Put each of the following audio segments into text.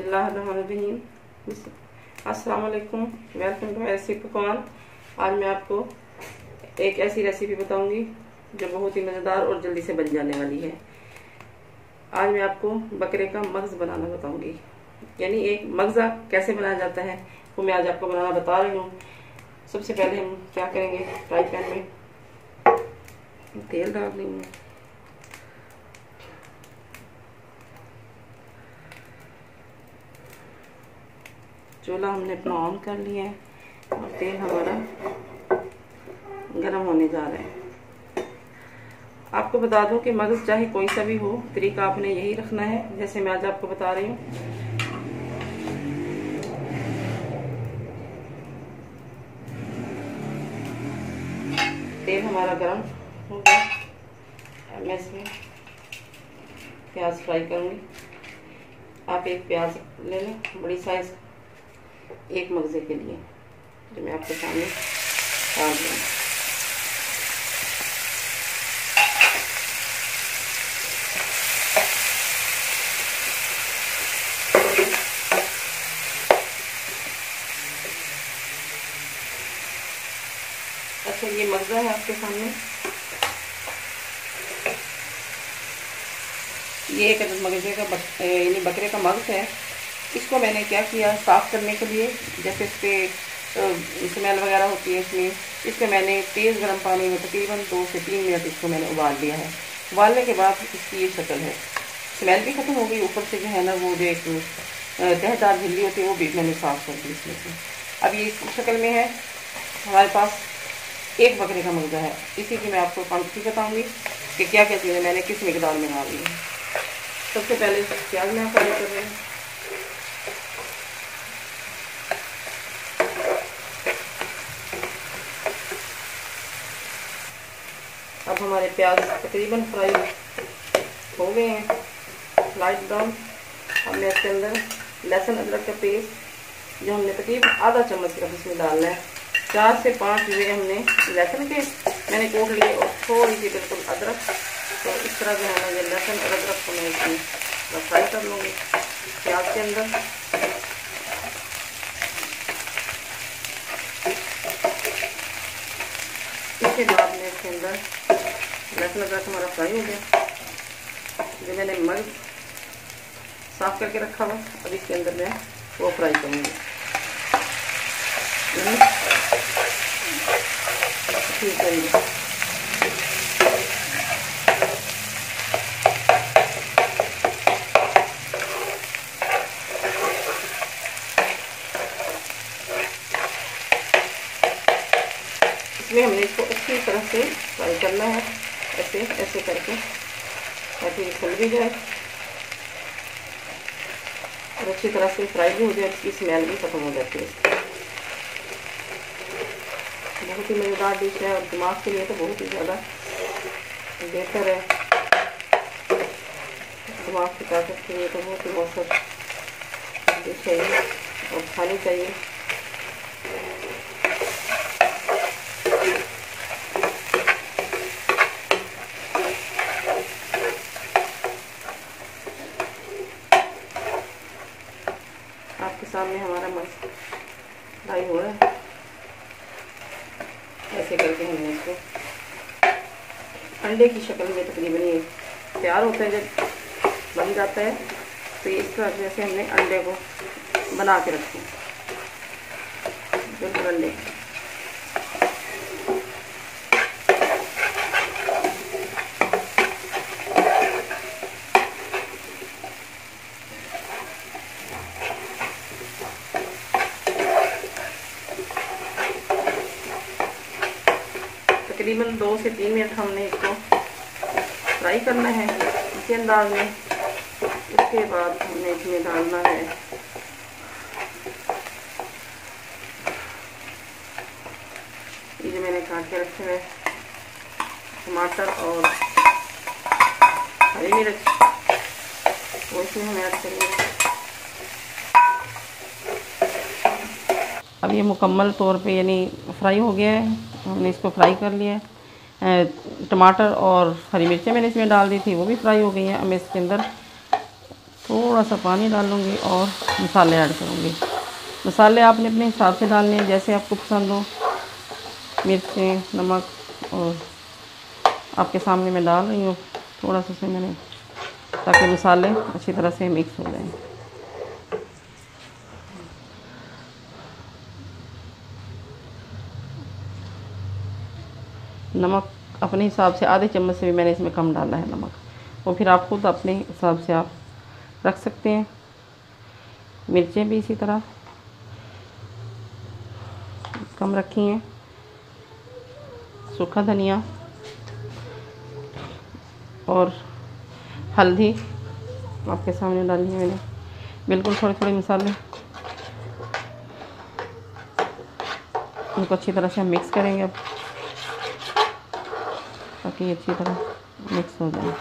बिस्मिल्लाहिर्रहमानिर्रहीम। अस्सलाम वालेकुम, वेलकम टू ऐसी पकवान। आज मैं आपको एक ऐसी रेसिपी बताऊंगी जो बहुत ही मज़ेदार और जल्दी से बन जाने वाली है। आज मैं आपको बकरे का मगज़ बनाना बताऊंगी, यानी एक मगज़ा कैसे बनाया जाता है वो मैं आज आपको बनाना बता रही हूँ। सबसे पहले हम क्या करेंगे, फ्राई पैन में तेल डाल देंगे। चूल्हा हमने अपना ऑन कर लिया है और तेल हमारा गर्म होने जा रहा है। आपको बता दूं कि मगज़ चाहे कोई सा भी हो, तरीका आपने यही रखना है जैसे मैं आज आपको बता रही हूँ। तेल हमारा गर्म हो गया, मैं इसमें प्याज फ्राई करूँगी। आप एक प्याज ले लें, बड़ी साइज, एक मगज़े के लिए, जो मैं आपके सामने डाल दूँ। अच्छा, ये मगज़ा है आपके सामने। ये एक मगज़े का यानी बकरे का मगज़ है। इसको मैंने क्या किया, साफ़ करने के लिए, जैसे इस पर स्मेल वगैरह होती है इसमें मैंने तेज़ गर्म पानी में तकरीबन 2 से 3 मिनट इसको मैंने उबाल लिया है। उबालने के बाद इसकी ये शक्ल है, स्मेल भी ख़त्म हो गई। ऊपर से जो है ना वो जो एक तहदार झिल्ली होती है वो भी मैंने साफ़ कर दी इसमें से। अब ये इस शक्ल में है। हमारे पास एक बकरे का मगज़ा है। इसी की मैं आपको क्वांटिटी बताऊँगी कि क्या क्या चीज़ें मैंने किस मिकदार में डाली है। सबसे पहले प्याज में फ्राई कर रहे हैं। अब हमारे प्याज तकरीबन फ्राई हो गए हैं, लाइट ब्राउन। अब मैं इसके अंदर लहसुन अदरक का पेस्ट जो हमने तकरीबन आधा चम्मच सिर्फ इसमें डालना है। 4 से 5 जो हमने लहसुन के मैंने कोट लिए और थोड़ी सी बिल्कुल अदरक। तो इस तरह जो है ना ये लहसुन और अदरक को मैं इसमें फ्राई कर लूँगी प्याज के अंदर। इसके बाद में इसके अंदर लहसुन अदरक हमारा फ्राई हो गया। जो मैंने मगज़ साफ करके रखा हुआ, अब इसके अंदर मैं वो फ्राई करूँगी। ठीक है, इसमें हमने इसको अच्छी तरह से फ्राई करना है, ऐसे ऐसे करके, ताकि ये खुल भी जाए और अच्छी तरह से फ्राई भी हो जाए, इसकी स्मेल भी खत्म हो जाती है। बहुत ही मज़ेदार डिश है और दिमाग के लिए तो बहुत ही ज़्यादा बेहतर है। दिमाग की ताकत के लिए तो बहुत ही मौसर डिश है और खानी चाहिए। आपके सामने हमारा मगज़ फ्राई हो रहा है। ऐसे करके हमने इसको अंडे की शक्ल में तकरीबन ये तैयार होता है। जब बन जाता है तो ये इस तरह जैसे हमने अंडे को बना के रखें, बिल्कुल अंडे। तकरीबन 2 से 3 मिनट हमने इसको फ्राई करना है इसी अंदाज में। उसके बाद हमने इसमें डालना है ये जो मैंने काट के रखे हुए टमाटर और हरी मिर्च, वो इसमें हमें ऐड करेंगे। अब ये मुकम्मल तौर पे यानी फ्राई हो गया है। हमने इसको फ्राई कर लिया है। टमाटर और हरी मिर्चें मैंने इसमें डाल दी थी, वो भी फ्राई हो गई हैं। अब मैं इसके अंदर थोड़ा सा पानी डालूँगी और मसाले ऐड करूँगी। मसाले आपने अपने हिसाब से डालने हैं, जैसे आपको पसंद हो। मिर्चें, नमक, और आपके सामने मैं डाल रही हूँ थोड़ा सा से मैंने, ताकि मसाले अच्छी तरह से मिक्स हो जाएं। नमक अपने हिसाब से आधे चम्मच से भी मैंने इसमें कम डाला है नमक, वो फिर आप खुद अपने हिसाब से आप रख सकते हैं। मिर्चें भी इसी तरह कम रखी हैं। सूखा धनिया और हल्दी आपके सामने डाली है मैंने, बिल्कुल थोड़े थोड़े मसाले। उनको अच्छी तरह से हम मिक्स करेंगे अब, ताकि अच्छी तरह मिक्स हो जाए।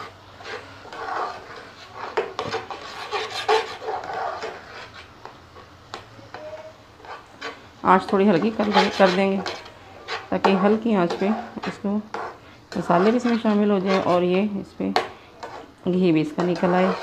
आंच थोड़ी हल्की कर देंगे, ताकि हल्की आंच पे इसको मसाले भी इसमें शामिल हो जाए और ये इस पर घी भी इसका निकल आए।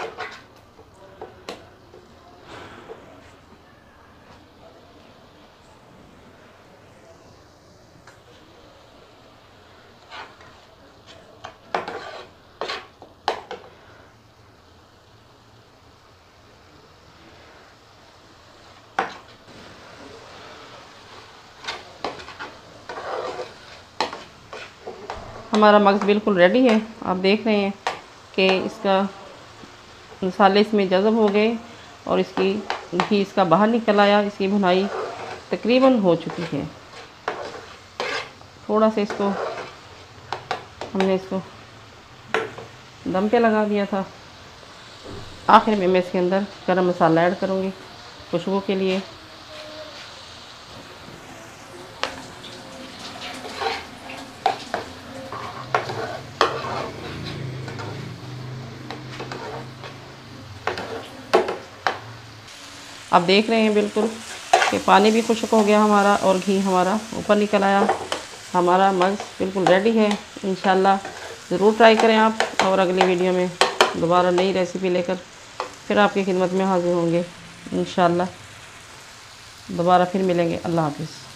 हमारा मग्ज़ बिल्कुल रेडी है। आप देख रहे हैं कि इसका मसाले इसमें जज़ब हो गए और इसकी घी इसका बाहर निकल आया। इसकी भुनाई तकरीबन हो चुकी है। थोड़ा सा इसको हमने इसको दम पे लगा दिया था। आखिर में मैं इसके अंदर गरम मसाला ऐड करूँगी खुशबू के लिए। आप देख रहे हैं बिल्कुल कि पानी भी खुश्क हो गया हमारा और घी हमारा ऊपर निकल आया। हमारा मग्ज़ बिल्कुल रेडी है। इंशाल्लाह ज़रूर ट्राई करें आप, और अगली वीडियो में दोबारा नई रेसिपी लेकर फिर आपकी खिदमत में हाज़िर होंगे। इंशाल्लाह दोबारा फिर मिलेंगे। अल्लाह हाफ़िज़।